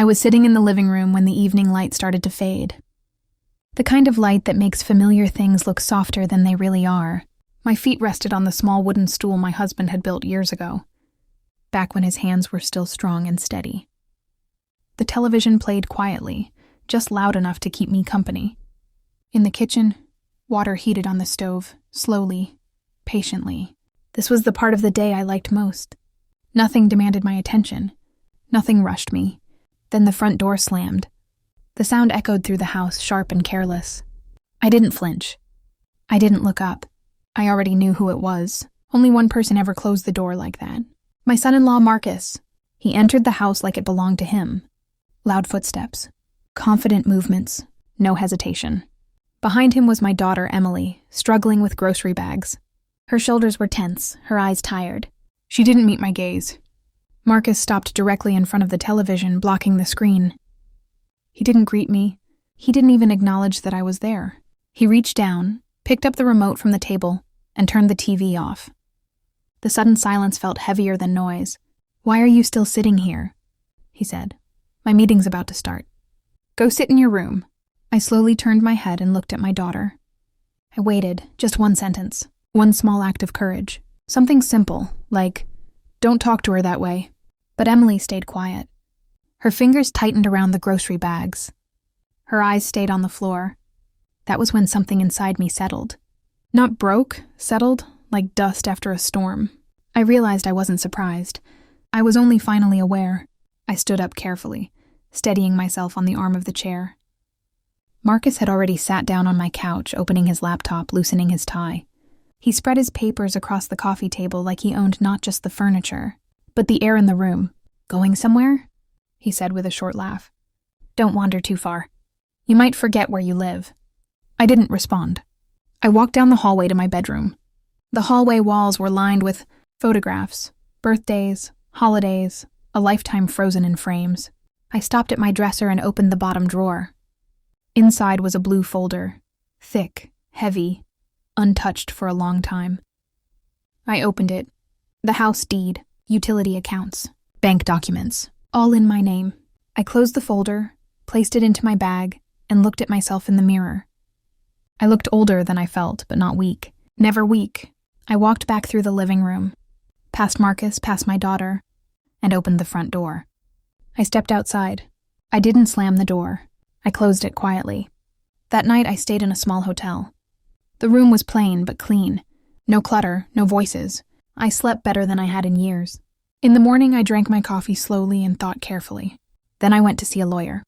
was sitting in the living room when the evening light started to fade. The kind of light that makes familiar things look softer than they really are. My feet rested on the small wooden stool my husband had built years ago, back when his hands were still strong and steady. The television played quietly, just loud enough to keep me company. In the kitchen, water heated on the stove, slowly, patiently. This was the part of the day I liked most. Nothing demanded my attention. Nothing rushed me. Then the front door slammed. The sound echoed through the house, sharp and careless. I didn't flinch. I didn't look up. I already knew who it was. Only one person ever closed the door like that. My son-in-law, Marcus. He entered the house like it belonged to him. Loud footsteps. Confident movements. No hesitation. Behind him was my daughter, Emily, struggling with grocery bags. Her shoulders were tense, her eyes tired. She didn't meet my gaze. Marcus stopped directly in front of the television, blocking the screen. He didn't greet me. He didn't even acknowledge that I was there. He reached down, picked up the remote from the table, and turned the TV off. The sudden silence felt heavier than noise. "Why are you still sitting here?" he said. "My meeting's about to start. Go sit in your room." I slowly turned my head and looked at my daughter. I waited, just one sentence, one small act of courage. Something simple, like, "Don't talk to her that way." But Emily stayed quiet. Her fingers tightened around the grocery bags. Her eyes stayed on the floor. That was when something inside me settled. Not broke, settled, like dust after a storm. I realized I wasn't surprised. I was only finally aware. I stood up carefully, steadying myself on the arm of the chair. Marcus had already sat down on my couch, opening his laptop, loosening his tie. He spread his papers across the coffee table like he owned not just the furniture, but the air in the room. "Going somewhere?" he said with a short laugh. "Don't wander too far. You might forget where you live." I didn't respond. I walked down the hallway to my bedroom. The hallway walls were lined with photographs, birthdays, holidays, a lifetime frozen in frames. I stopped at my dresser and opened the bottom drawer. Inside was a blue folder, thick, heavy, untouched for a long time. I opened it. The house deed, utility accounts, bank documents, all in my name. I closed the folder, placed it into my bag, and looked at myself in the mirror. I looked older than I felt, but not weak. Never weak. I walked back through the living room, past Marcus, past my daughter, and opened the front door. I stepped outside. I didn't slam the door. I closed it quietly. That night I stayed in a small hotel. The room was plain but clean. No clutter, no voices. I slept better than I had in years. In the morning I drank my coffee slowly and thought carefully. Then I went to see a lawyer.